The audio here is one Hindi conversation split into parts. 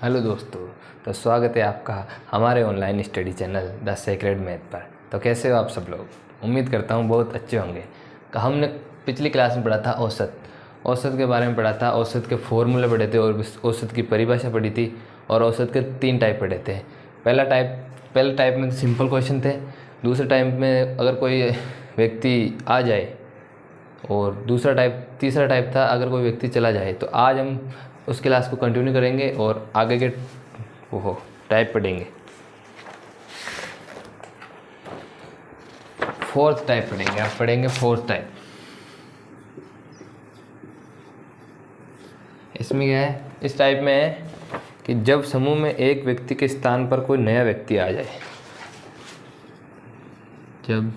हेलो दोस्तों, तो स्वागत है आपका हमारे online study channel the sacred math पर। तो कैसे हो आप सब लोग? उम्मीद करता हूँ बहुत अच्छे होंगे। तो हमने पिछली क्लास में पढ़ा था औसत के बारे में पढ़ा था। औसत के फॉर्मूले पढ़े थे और औसत की परिभाषा पढ़ी थी और औसत के 3 टाइप पढ़े थे। पहला टाइप में सिंपल क्वेश्चन थे। दूसरे टाइप में अगर कोई व्यक्ति आ जाए और तीसरा टाइप था अगर कोई व्यक्ति चला जाए। तो आज हम उस क्लास को कंटिन्यू करेंगे और आगे के टाइप पढ़ेंगे। फोर्थ टाइप पढ़ेंगे। आप पढ़ेंगे फोर्थ टाइप। इसमें क्या है? इस टाइप में है कि जब समूह में एक व्यक्ति के स्थान पर कोई नया व्यक्ति आ जाए। जब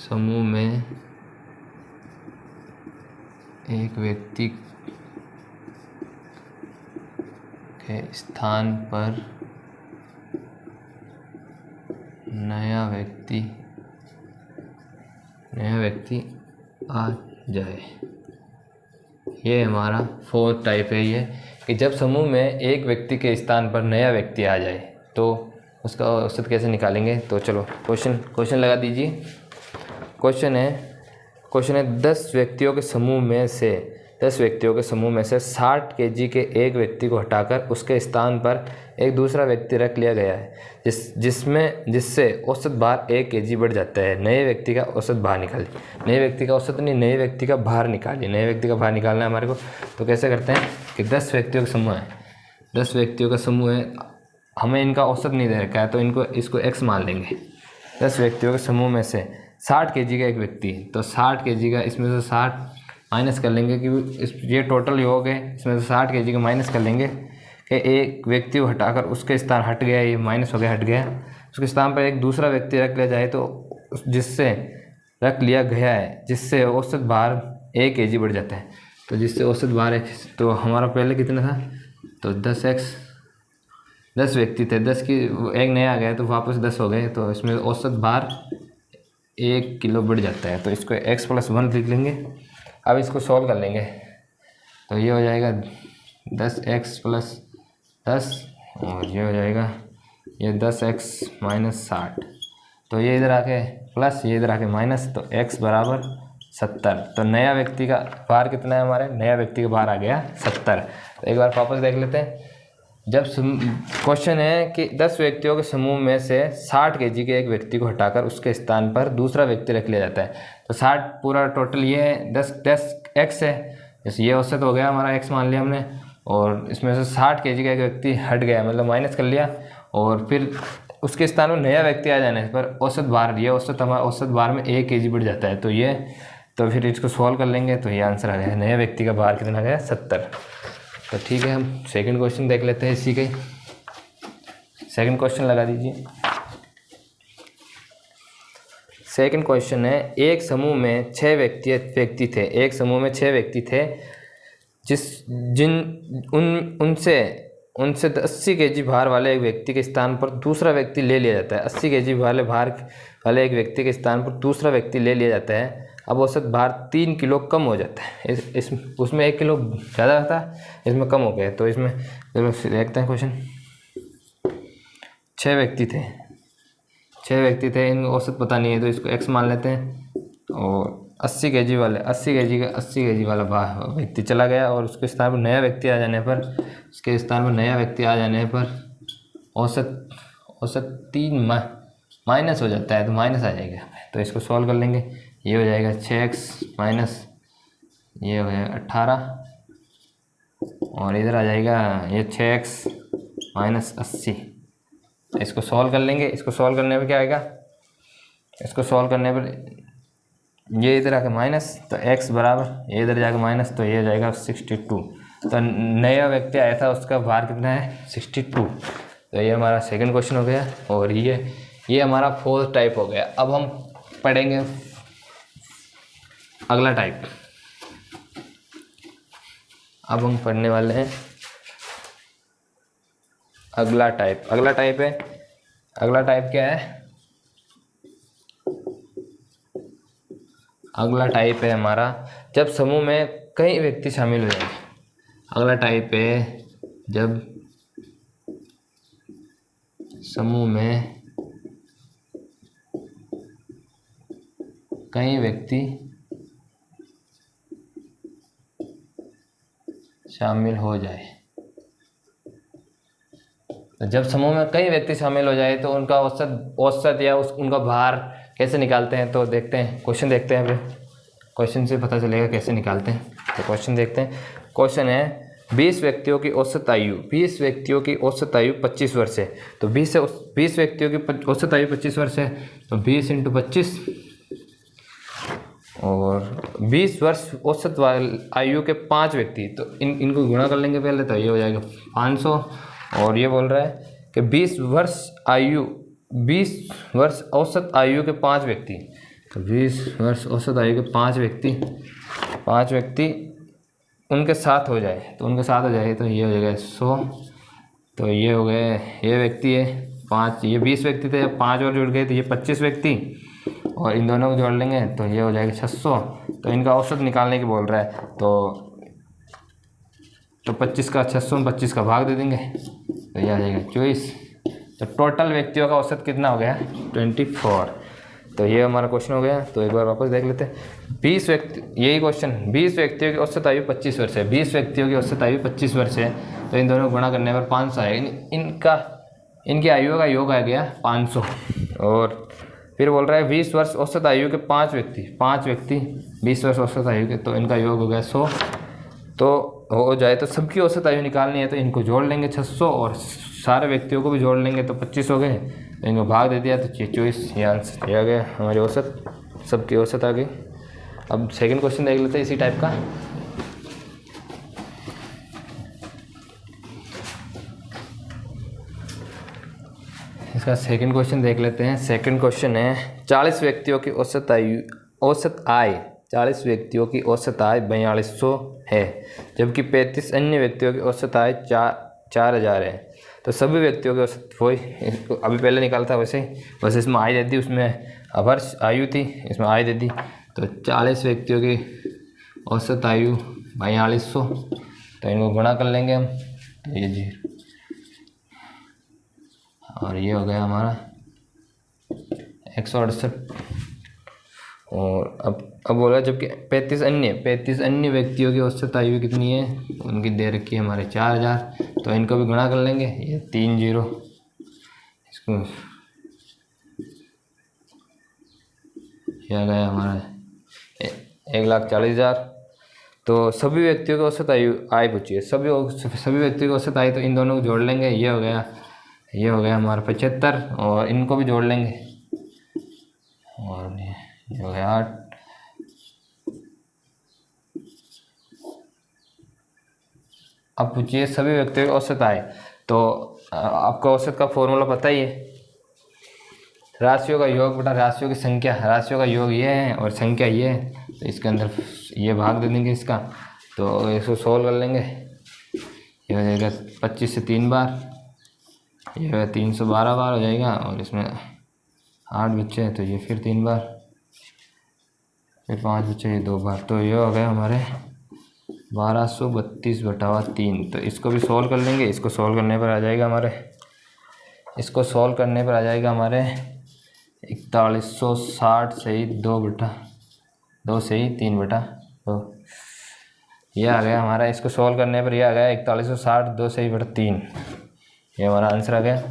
समूह में एक व्यक्ति के स्थान पर नया व्यक्ति आ जाए। ये हमारा फोर्थ टाइप है। ये कि जब समूह में एक व्यक्ति के स्थान पर नया व्यक्ति आ जाए तो उसका औसत कैसे निकालेंगे। तो चलो क्वेश्चन लगा दीजिए। क्वेश्चन है 10 व्यक्तियों के समूह में से 60 केजी के एक व्यक्ति को हटाकर उसके स्थान पर एक दूसरा व्यक्ति रख लिया गया है, जिससे औसत भार 1 केजी बढ़ जाता है। नए व्यक्ति का औसत भार निकालिए। नए व्यक्ति का औसत नहीं, नए व्यक्ति का भार निकालिए। नए व्यक्ति का भार निकालना है हमारे को। तो कैसे करते हैं कि 10 व्यक्तियों का समूह है। 10 व्यक्तियों का समूह है, हमें इनका औसत नहीं दे रखा है तो इसको x मान लेंगे। 10 व्यक्तियों के समूह में से 60 केजी का एक व्यक्ति, तो 60 केजी का इसमें से 60 माइनस कर लेंगे कि ये टोटल योग है। इसमें से 60 केजी का माइनस कर लेंगे कि एक व्यक्ति को हटाकर उसके स्थान हट गया, ये माइनस हो गया, हट गया। उसके स्थान पर एक दूसरा व्यक्ति रख लिया जाए तो जिससे औसत भार 1 केजी बढ़ जाता है। तो जिससे औसत भार है, तो हमारा पहले कितना था? तो 10 व्यक्ति थे, 10 की एक नया आ गया तो वापस 10 हो गए। तो इसमें औसत भार 1 किलो बढ़ जाता है। तो इसको x+1 लिख लेंगे। अब इसको सॉल्व कर लेंगे तो ये हो जाएगा 10x+10 और ये हो जाएगा ये 10x-60। तो ये इधर आके प्लस, ये इधर आके माइनस, तो x बराबर 70। तो नया व्यक्ति का भार कितना है? हमारे नया व्यक्ति का भार आ गया 70। तो एक बार वापस देख लेते हैं। जब क्वेश्चन है कि 10 व्यक्तियों के समूह में से 60 केजी के एक व्यक्ति को हटाकर उसके स्थान पर दूसरा व्यक्ति रख लिया जाता है। तो 60 पूरा टोटल ये है, 10 x है, जैसे ये औसत हो गया हमारा, x मान लिया हमने। और इसमें से 60 केजी का एक व्यक्ति हट गया, मतलब माइनस कर लिया। और फिर उसके स्थान पर नया व्यक्ति आ जाने पर औसत भार, ये हमारा औसत भार में 1 केजी बढ़ जाता है। तो फिर इसको सॉल्व कर लेंगे तो ये आंसर आ गया। नया व्यक्ति का भार कितना गया? 70। तो ठीक है, हम सेकंड क्वेश्चन देख लेते हैं। इसी के सेकंड क्वेश्चन लगा दीजिए। सेकंड क्वेश्चन है एक समूह में 6 व्यक्ति थे। एक समूह में 6 व्यक्ति थे उनसे 80 केजी भार वाले एक व्यक्ति के स्थान पर दूसरा व्यक्ति ले लिया जाता है। 80 केजी भार वाले एक व्यक्ति के स्थान पर दूसरा व्यक्ति ले लिया जाता है। अब औसत भार 3 किलो कम हो जाता है। उसमें 1 किलो ज़्यादा था, इसमें कम हो गया। तो इसमें चलो देखते हैं क्वेश्चन। 6 व्यक्ति थे, इनको औसत पता नहीं है तो इसको x मान लेते हैं। और 80 केजी वाला व्यक्ति चला गया और उसके स्थान पर नया व्यक्ति आ जाने पर औसत 3 माइनस हो जाता है, तो माइनस आ जाएगा। तो इसको सॉल्व कर लेंगे। ये हो जाएगा 6x माइनस, ये हो जाएगा 18 और इधर आ जाएगा ये 6x माइनस 80। इसको सॉल्व कर लेंगे। इसको सॉल्व करने पर क्या आएगा? इसको सॉल्व करने पर ये इधर आके माइनस, तो x बराबर ये इधर जाके माइनस, तो ये हो जाएगा 62। तो नया व्यक्ति आया था उसका भार कितना है? 62। तो ये हमारा सेकंड क्वेश्चन हो गया और ये हमारा फोर्थ टाइप हो गया। अब हम पढ़ेंगे अगला टाइप। अब हम पढ़ने वाले हैं अगला टाइप क्या है? अगला टाइप है हमारा जब समूह में कई व्यक्ति शामिल हो जाएंगे। अगला टाइप है जब समूह में कई व्यक्ति शामिल हो जाए। तो जब समूह में कई व्यक्ति शामिल हो जाए तो उनका औसत या उनका भार कैसे निकालते हैं, तो देखते हैं, क्वेश्चन देखते हैं। अभी क्वेश्चन से पता चलेगा कैसे निकालते हैं। तो क्वेश्चन देखते हैं। क्वेश्चन है 20 व्यक्तियों की औसत आयु 20 व्यक्तियों की औसत आयु 25 वर्ष है। तो 20 व्यक्तियों की औसत आयु 25 वर्ष है, तो 20 × 25 और 20 वर्ष औसत आयु के 5 व्यक्ति, तो इनको गुणा कर लेंगे पहले, तो ये हो जाएगा 500। और ये बोल रहा है कि 20 वर्ष औसत आयु के 5 व्यक्ति, तो 20 वर्ष औसत आयु के 5 व्यक्ति उनके साथ हो जाए, तो उनके साथ हो जाए तो ये हो जाएगा 100। तो ये हो गए, ये व्यक्ति है 5, ये 20 व्यक्ति थे, 5 और जुड़ गए तो ये 25 व्यक्ति, और इन दोनों को जोड़ लेंगे तो ये हो जाएगा 600। तो इनका औसत निकालने की बोल रहा है, तो 25 का 600 में 25 का भाग दे देंगे, तो ये आ जाएगा 24। तो टोटल व्यक्तियों का औसत कितना हो गया, 24। तो ये हमारा क्वेश्चन हो गया। तो एक बार वापस देख लेते हैं। 20 व्यक्ति, यही क्वेश्चन, 20 व्यक्तियों की औसत आयु 25 वर्ष है। 20 व्यक्तियों की औसत आयु 25 वर्ष है, तो इन दोनों को गुणा करने पर 500 आएगा। इनकी आयु का योग आ गया 500। और फिर बोल रहा है 20 वर्ष औसत आयु के 5 व्यक्ति 20 वर्ष औसत आयु के, तो इनका योग हो गया 100। तो हो जाए तो सबकी औसत आयु निकालनी है, तो इनको जोड़ लेंगे 600 और सारे व्यक्तियों को भी जोड़ लेंगे, तो 25 हो गए। तो इनको भाग दे दिया तो 24, ये आंसर आ गया हमारी औसत, सबकी औसत आ गई। अब सेकंड क्वेश्चन देख लेते हैं इसी टाइप का। इसका सेकंड क्वेश्चन देख लेते हैं। सेकंड क्वेश्चन है 40 व्यक्तियों की औसत आय 40 व्यक्तियों की औसत आय 4200 है, जबकि 35 अन्य व्यक्तियों की औसत आय 4000 है। तो सभी व्यक्तियों की औसत वही अभी पहले निकाला था वैसे ही, बस इसमें आय दे दी, उसमें वर्ष आयु थी, इसमें आय दे दी। तो 40 व्यक्तियों की औसत आयु 4200, तो इनको गुणा कर लेंगे हम, तो ये जी, और ये हो गया हमारा 168। और अब बोला जबकि 35 अन्य व्यक्तियों की औसत आयु कितनी है, उनकी दे रखी है हमारे 4000, तो इनको भी गुणा कर लेंगे, ये 3 0, इसको यह गया हमारा 1,40,000। तो सभी व्यक्तियों की औसत आय पूछी है, सभी व्यक्तियों की औसत आय, तो इन दोनों को जोड़ लेंगे, ये हो गया हमारा 75, और इनको भी जोड़ लेंगे, और ये हो गया 8। अब पूछिए सभी व्यक्तियों की औसत आय। तो आपको औसत का फॉर्मूला पता ही है, राशियों का योग बटा राशियों की संख्या। राशियों का योग ये है और संख्या ये है, तो इसके अंदर ये भाग दे देंगे इसका, तो इसको सोल्व कर लेंगे। ये हो जाएगा 25 से 3 बार, ये हो 312 बार हो जाएगा, और इसमें 8 बच्चे हैं तो ये फिर 3 बार, फिर 5 बच्चे, ये 2 बार। तो ये हो गया हमारे 1232/3। तो इसको भी सोल्व कर लेंगे। इसको सोल्व करने पर आ जाएगा हमारे 4160 सही 2 सही 3/2, ये आ गया हमारा। इसको सोल्व करने पर ये आ गया 4160 2 सही 3, ये हमारा आंसर आ गया।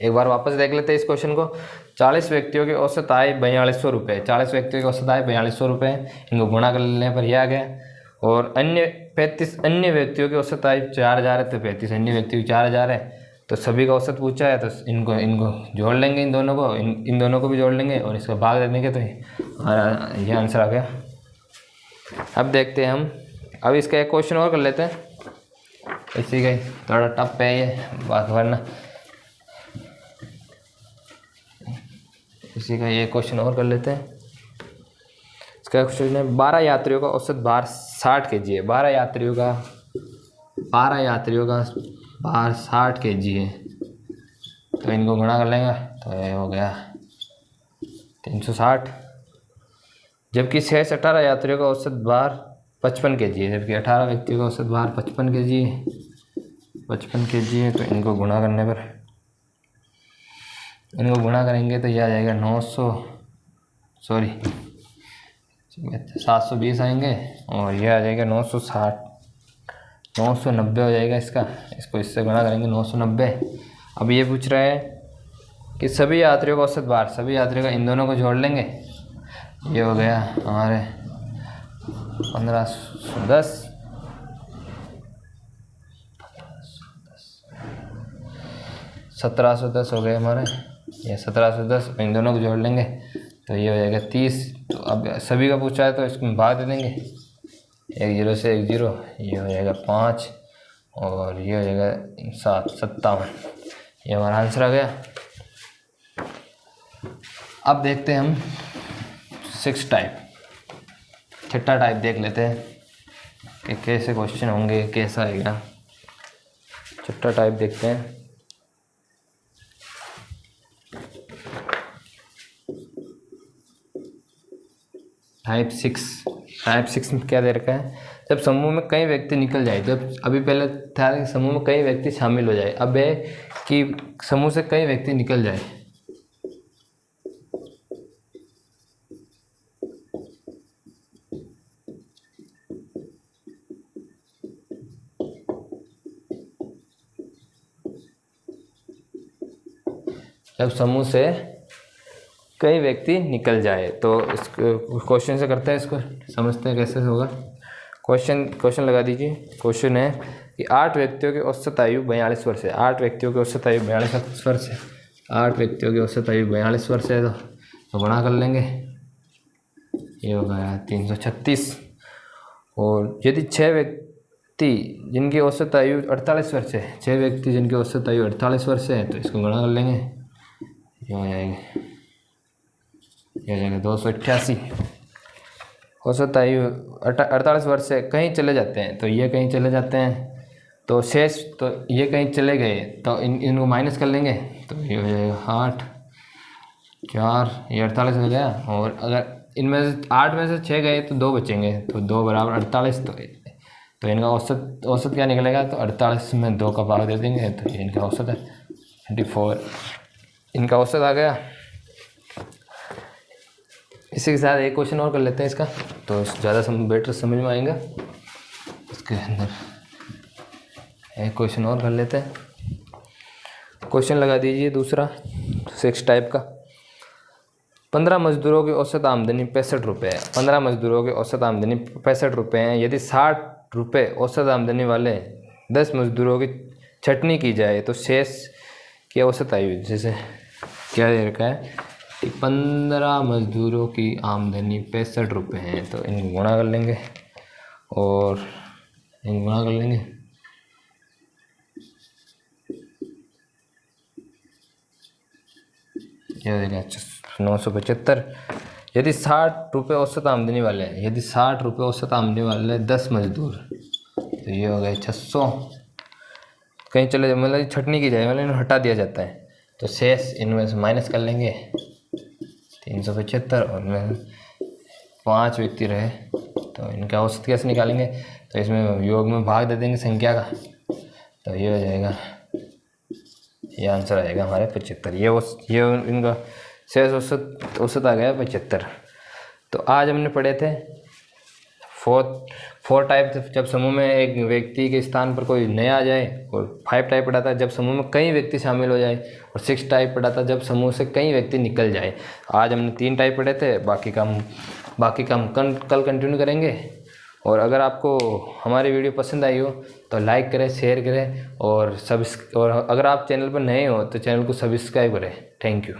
एक बार वापस देख लेते हैं इस क्वेश्चन को। 40 व्यक्तियों की औसत आय 4200 रुपये, 40 व्यक्तियों की औसत आय 4200 रुपये, इनको गुणा कर लेने पर यह आ गया। और 35 अन्य व्यक्तियों की औसत आय 4000 है, तो 35 अन्य व्यक्तियों की 4000 है, तो सभी का औसत पूछा है, तो इनको जोड़ लेंगे, इन दोनों को भी जोड़ लेंगे, और इसका भाग दे देंगे, तो हमारा ये आंसर आ गया। अब देखते हैं हम, अब इसका एक क्वेश्चन और कर लेते हैं, इसी का थोड़ा टफ है ये बात, वरना इसी का ये क्वेश्चन और कर लेते हैं। इसका क्वेश्चन है 12 यात्रियों का औसत भार 60 kg है। 12 यात्रियों का भार 60 kg है, तो इनको गुणा कर लेंगे, तो ये हो गया 360। जबकि 18 यात्रियों का औसत भार 55 kg है, जबकि 18 व्यक्तियों का औसत भार 55 kg है। 55 kg है, तो इनको गुणा करने पर, इनको गुणा करेंगे तो ये आ जाएगा 720 आएंगे, और ये आ जाएगा 960, 990 हो जाएगा इसका। इसको इससे गुणा करेंगे 990। अब ये पूछ रहा है कि सभी यात्रियों का औसत भार, सभी यात्रियों का इन दोनों को जोड़ लेंगे। ये हो गया हमारे 1510, 1710 हो गए हमारे, ये 1710, इन दोनों को जोड़ लेंगे तो ये हो जाएगा 30। तो अब सभी का पूछा है तो इसको भाग दे देंगे, 1 0 से 1 0, ये हो जाएगा 5 और ये हो जाएगा 7, 57। ये हमारा आंसर आ गया। अब देखते हैं हम 6 टाइप, छठा टाइप देख लेते हैं कि कैसे क्वेश्चन होंगे, कैसा आएगा। छठा टाइप देखते हैं। टाइप 6 में क्या दे रखा है, जब समूह में कई व्यक्ति निकल जाए, जब अभी पहले था कि समूह में कई व्यक्ति शामिल हो जाए, अब है कि समूह से कई व्यक्ति निकल जाए। जब समूह से कई व्यक्ति निकल जाए, तो इस क्वेश्चन से करते हैं, इसको समझते हैं कैसे होगा। क्वेश्चन लगा दीजिए। क्वेश्चन है कि 8 व्यक्तियों की औसत आयु 42 वर्ष है। 8 व्यक्तियों की औसत आयु 42 वर्ष है। 8 व्यक्तियों की औसत आयु 42 वर्ष है, तो गुणा कर लेंगे, ये हो गया 336। और यदि 6 व्यक्ति जिनकी औसत आयु 48 वर्ष है, 6 व्यक्ति जिनकी औसत आयु 48 वर्ष है, तो इसको गुणा कर लेंगे, ये हो जाएगा 288। औसत आयु 48 वर्ष से कहीं चले जाते हैं, तो ये कहीं चले जाते हैं, तो शेष, तो ये कहीं चले गए, तो इनको माइनस कर लेंगे, तो ये हो जाएगा 8, 4, ये 48 हो गया। और अगर इनमें से 8 में से 6 गए तो 2 बचेंगे, तो 2 बराबर 48। तो इनका औसत क्या निकलेगा, तो 48 में 2 का भाग दे देंगे, तो ये इनका औसत है 24। इनका औसत आ गया। इसी के साथ एक क्वेश्चन और कर लेते हैं इसका, तो ज़्यादा बेटर समझ में आएगा। इसके अंदर एक क्वेश्चन और कर लेते हैं। क्वेश्चन लगा दीजिए दूसरा, 6 टाइप का। 15 मजदूरों की औसत आमदनी 65 रुपये है। 15 मजदूरों की औसत आमदनी 65 रुपये है। यदि 60 रुपये औसत आमदनी वाले 10 मजदूरों की छटनी की जाए, तो शेष की औसत आयु, जैसे क्या दे रखा है कि 15 मजदूरों की आमदनी 65 रुपये हैं, तो इनको गुणा कर लेंगे, और इनको गुणा कर लेंगे, यह देगा 975। यदि 60 रुपये औसत आमदनी वाले, यदि 60 रुपये औसत आमदनी वाले 10 मजदूर, तो ये हो गए 600। कहीं चले जाए, मतलब छटनी की जाए, मतलब इन्हें हटा दिया जाता है, तो शेष इनमें से माइनस कर लेंगे 375, और में 5 व्यक्ति रहे, तो इनका औसत कैसे निकालेंगे, तो इसमें योग में भाग दे देंगे संख्या का, तो ये हो जाएगा, ये आंसर आएगा हमारे 75। ये इनका शेष औसत आ गया 75। तो आज हमने पढ़े थे 4 टाइप, जब समूह में एक व्यक्ति के स्थान पर कोई नया आ जाए, और 5 टाइप पढ़ा था जब समूह में कई व्यक्ति शामिल हो जाए, और 6 टाइप पढ़ा था जब समूह से कई व्यक्ति निकल जाए। आज हमने 3 टाइप पढ़े थे, बाकी का हम कल कंटिन्यू करेंगे। और अगर आपको हमारी वीडियो पसंद आई हो तो लाइक करें, शेयर करें, और अगर आप चैनल पर नए हो तो चैनल को सब्सक्राइब करें। Thank you.